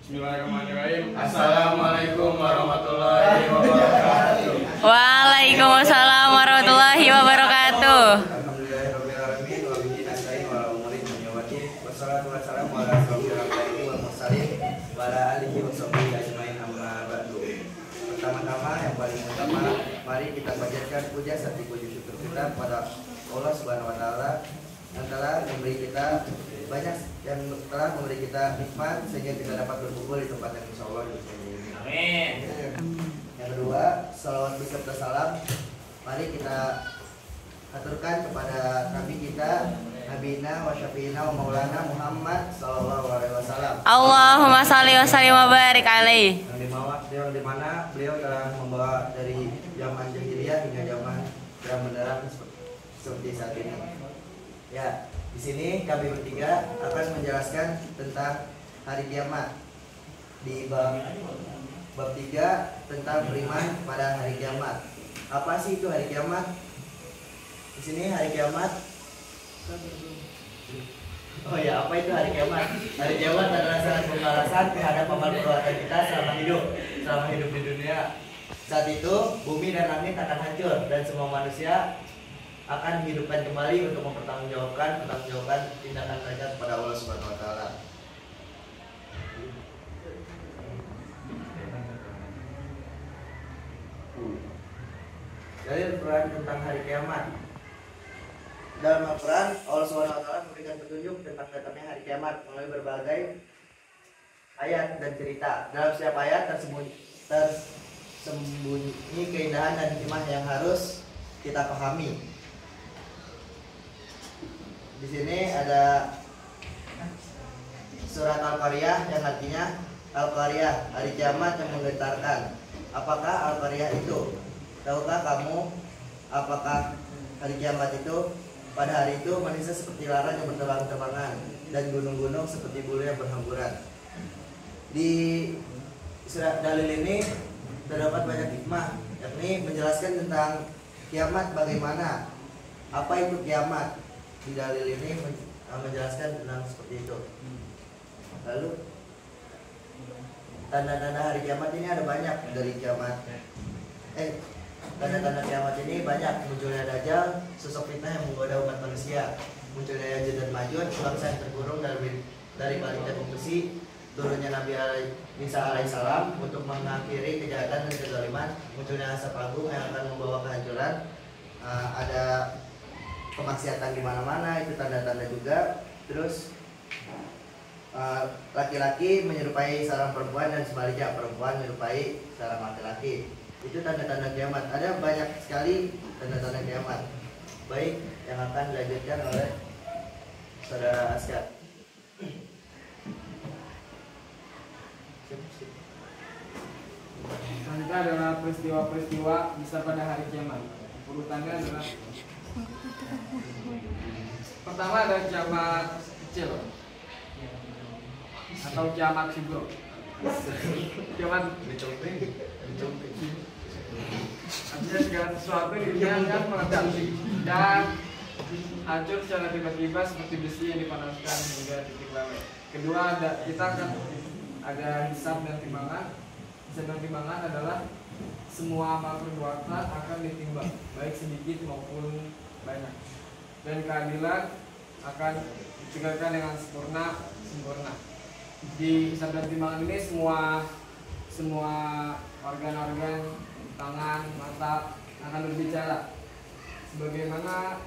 Bismillahirrahmanirrahim. Assalamualaikum warahmatullahi wabarakatuh. Waalaikumsalam warahmatullahi wabarakatuh. Alhamdulillahirrahmanirrahim. Wabillahi nasta'in wa ala umuri dunyawati. Wassalatu wassalamu ala asyrofil anbiya'i wal mursalin wa ala alihi wa sahbihi ajmain amma ba'du. Pertama-tama yang paling utama, mari kita panjatkan puja serta puji syukur kita kepada Allah Subhanahu wa taala yang telah memberi kita banyak, yang telah memberi kita nikmat sehingga kita dapat berkumpul di tempat yang insyaallah ini. Amin. Yang kedua, salawat beserta salam mari kita aturkan kepada Nabi kita, Nabina wa Syafiina wa Maulana Muhammad sallallahu alaihi wasallam. Allahumma shalli wa sallim wa barik alaihi. Yang dimana beliau telah membawa dari zaman jahiliyah hingga zaman yang modern seperti saat ini. Ya, di sini kami bertiga akan menjelaskan tentang hari kiamat di bab 3 tentang beriman pada hari kiamat. Apa sih itu hari kiamat? Di sini hari kiamat. Oh ya, apa itu hari kiamat? Hari kiamat adalah saat pembalasan terhadap amal perbuatan kita selama hidup di dunia. Saat itu bumi dan langit akan hancur dan semua manusia akan dihidupkan kembali untuk mempertanggungjawabkan tindakan mereka kepada Allah Subhanahu wa taala. Dalil Quran tentang hari kiamat. Dalam Al-Quran, Allah Subhanahu wa taala memberikan petunjuk tentang datangnya hari kiamat melalui berbagai ayat dan cerita. Dalam setiap ayat tersembunyi keindahan dan hikmah yang harus kita pahami. Di sini ada surat Al-Qaryah yang artinya Al-Qaryah, hari kiamat yang menggetarkan. Apakah Al-Qaryah itu? Tahukah kamu apakah hari kiamat itu? Pada hari itu manusia seperti laran yang berterbang-terbangan dan gunung-gunung seperti bulu yang berhamburan. Di surat dalil ini terdapat banyak hikmah, yakni menjelaskan tentang kiamat bagaimana. Apa itu kiamat? Di dalil ini menjelaskan tentang seperti itu. Lalu tanda-tanda hari kiamat ini ada banyak dari kiamat. Tanda-tanda kiamat ini banyak: munculnya Dajjal, sosok fitnah yang menggoda umat manusia; munculnya Ya'juj dan Ma'juj, bangsa yang terkurung dari balik tepung besi; turunnya Nabi Isa alaihissalam untuk mengakhiri kejahatan dan kezaliman; munculnya asap agung yang akan membawa kehancuran; ada kemaksiatan di mana-mana, itu tanda-tanda juga. Terus laki-laki menyerupai seorang perempuan dan sebaliknya, perempuan menyerupai seorang laki-laki. Itu tanda-tanda kiamat. Ada banyak sekali tanda-tanda kiamat. Baik, yang akan dilanjutkan oleh Saudara Askar. Selanjutnya adalah peristiwa-peristiwa bisa pada hari kiamat. Urutannya adalah pertama ada kiamat kecil atau kiamat sugro. Kiamat artinya segala sesuatu di dunia akan meledak dan hancur secara tiba-tiba seperti besi yang dipanaskan hingga titik balik. Kedua, kita akan ada hisab dan timbangan. Hisab dan timbangan adalah semua amal perbuatan akan ditimbang, baik sedikit maupun banyak. Dan keadilan akan ditegakkan dengan sempurna. Di hisab dan timbangan ini semua organ-organ tangan, mata akan berbicara. Sebagaimana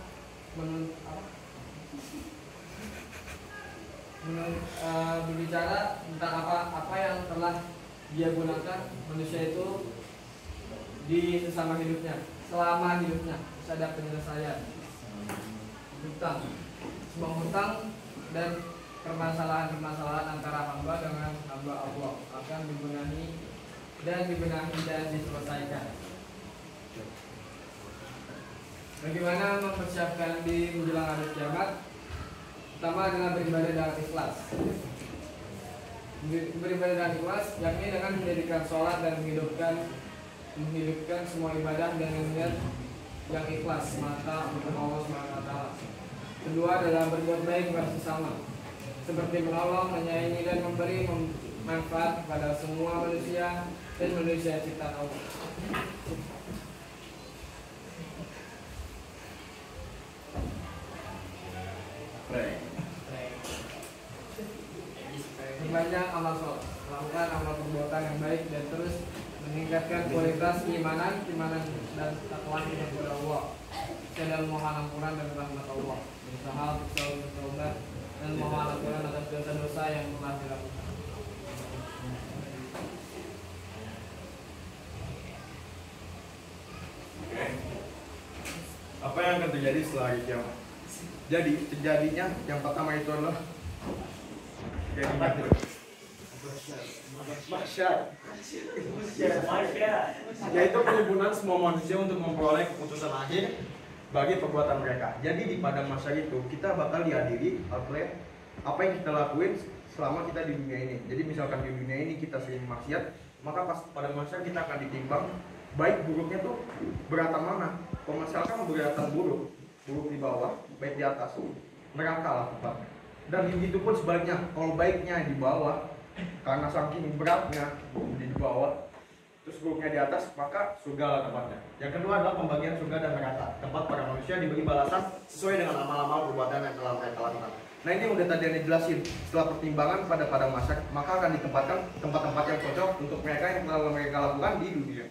berbicara tentang apa yang telah dia gunakan manusia itu di sesama hidupnya, selama hidupnya. Terus ada penyelesaian hutang, semua hutang dan permasalahan antara hamba dengan hamba Allah akan dibenahi dan diselesaikan. Bagaimana mempersiapkan di menjelang hari kiamat? Pertama adalah beribadah dengan ikhlas. Beribadah dengan ikhlas yakni dengan menjadikan sholat dan menghidupkan semua ibadah dengan niat yang ikhlas semata untuk Allah SWT. Kedua adalah berbuat baik kepada sesama, seperti menolong, menyayangi dan memberi manfaat kepada semua manusia dan manusia ciptaan Allah. Banyak amal soleh, melakukan amal perbuatan yang baik dan terus meningkatkan kualitas keimanan dan takwa kita kepada Allah. Saya mohon ampunan dan rahmat Allah, berusaha untuk selalu bertobat dan mohon ampunan atas dosa-dosa yang telah dilakukan. Oke. Apa yang akan terjadi setelah hari kiamat? Jadi terjadinya yang pertama itu adalah yaitu perhimpunan semua manusia untuk memperoleh keputusan akhir bagi perbuatan mereka. Jadi di padang mahsyar itu kita bakal dihadiri oleh apa yang kita lakuin selama kita di dunia ini. Jadi misalkan di dunia ini kita sering maksiat, maka pas padang mahsyar kita akan ditimbang baik buruknya tuh beratan mana. Kalau misalkan beratan buruk di bawah, baik di atas, neraka lah tempatnya. Dan begitu pun sebaliknya, kalau baiknya di bawah karena saking beratnya di bawah, terus buruknya di atas, maka surga lah tempatnya. Yang kedua adalah pembagian surga dan neraka, tempat para manusia diberi balasan sesuai dengan amal-amal perbuatan yang telah mereka lakukan. Nah ini udah tadi yang dijelasin. Setelah pertimbangan pada padang mahsyar, maka akan ditempatkan tempat-tempat yang cocok untuk mereka yang telah mereka lakukan di dunia.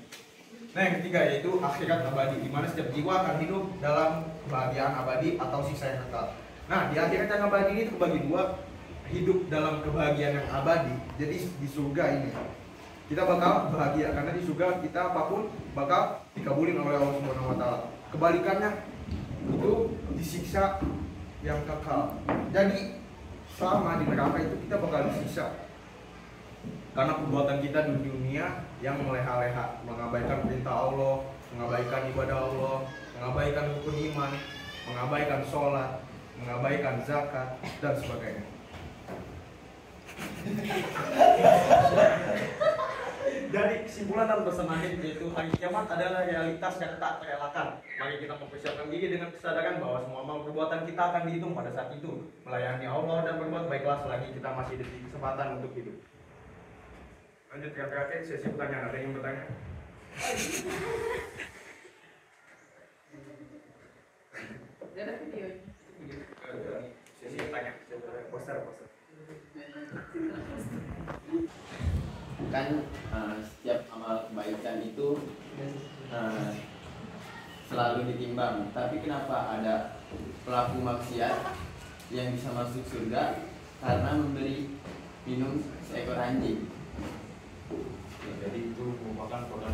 Nah yang ketiga yaitu akhirat abadi, di mana setiap jiwa akan hidup dalam kebahagiaan abadi atau siksa yang kekal. Nah di akhirat yang abadi ini terbagi dua, hidup dalam kebahagiaan yang abadi. Jadi di surga ini kita bakal bahagia karena di surga kita apapun bakal dikabulin oleh Allah Subhanahu wa taala. Kebalikannya itu disiksa yang kekal. Jadi sama di neraka itu kita bakal disiksa karena perbuatan kita di dunia yang meleha-leha, mengabaikan perintah Allah, mengabaikan ibadah Allah, mengabaikan rukun iman, mengabaikan sholat, mengabaikan zakat, dan sebagainya. Dari kesimpulan dan pesan akhir yaitu hari kiamat adalah realitas yang tak terelakkan. Mari kita mempersiapkan diri dengan kesadaran bahwa semua amal perbuatan kita akan dihitung pada saat itu, melayani Allah dan berbuat baiklah selagi kita masih diberi kesempatan untuk hidup. Lanjut ke terakhir sesi pertanyaan. Ada yang bertanya? Ada video. Sesi bertanya. Poster. Kan setiap amal kebaikan itu selalu ditimbang, tapi kenapa ada pelaku maksiat yang bisa masuk surga karena memberi minum seekor anjing? Jadi itu merupakan produk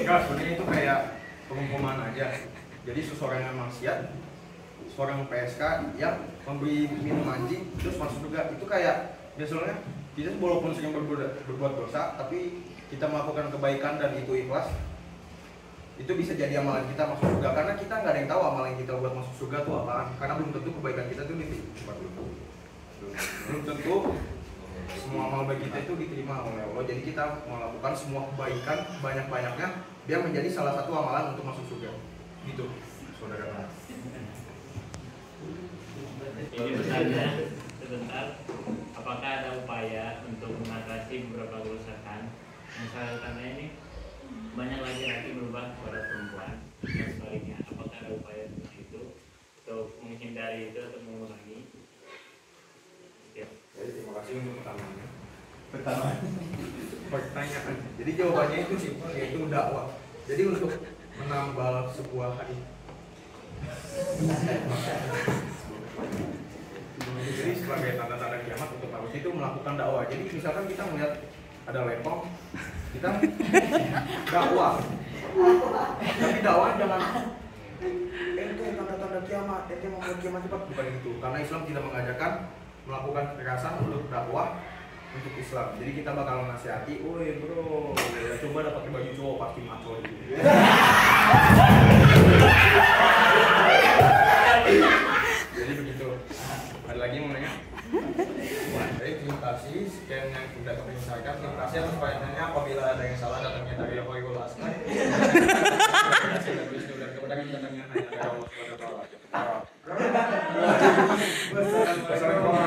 enggak, sebenarnya itu kayak pengumuman aja. Jadi seseorang yang maksiat, seorang PSK yang memberi minum anjing terus masuk surga, itu kayak biasanya kita walaupun sering berbuat dosa tapi kita melakukan kebaikan dan itu ikhlas, itu bisa jadi amalan kita masuk surga karena kita nggak ada yang tahu amalan yang kita buat masuk surga tuh apaan, karena belum tentu kebaikan kita tuh diterima, belum tentu semua amal baik kita itu diterima oleh Allah. Jadi kita melakukan semua kebaikan banyak-banyaknya biar menjadi salah satu amalan untuk masuk surga gitu, saudara. Ini bertanya sebentar, apakah ada upaya untuk mengatasi beberapa kerusakan? Misalkan ini banyak laki-laki berubah kepada perempuan dan sebaliknya, apakah ada upaya seperti itu untuk menghindari itu atau mengurangi? Ya. Jadi terima kasih untuk pertanyaan. Jadi jawabannya itu simpel, yaitu dakwah. Jadi untuk menambal sebuah hadis. Jadi sebagai tanda-tanda kiamat untuk manusia itu melakukan dakwah. Jadi misalkan kita melihat ada lepong, kita dakwah. Tapi dakwah jangan itu tanda-tanda kiamat, itu membuat kiamat cepat, bukan itu. Karena Islam tidak mengajarkan melakukan kekerasan untuk dakwah untuk Islam. Jadi kita bakal nasihati, woi bro, ya coba dapat baju cowok pasti maco gitu. Jadi begitu. Ada lagi yang mau nanya? Baik, terima kasih. Sekian yang sudah kami sampaikan. Terima kasih atas pertanyaannya. Apabila ada yang salah datangnya dari Al-Qayyul Asma. Terima kasih dan kebenaran datangnya hanya dari Allah Subhanahu wa taala. Wassalamualaikum warahmatullahi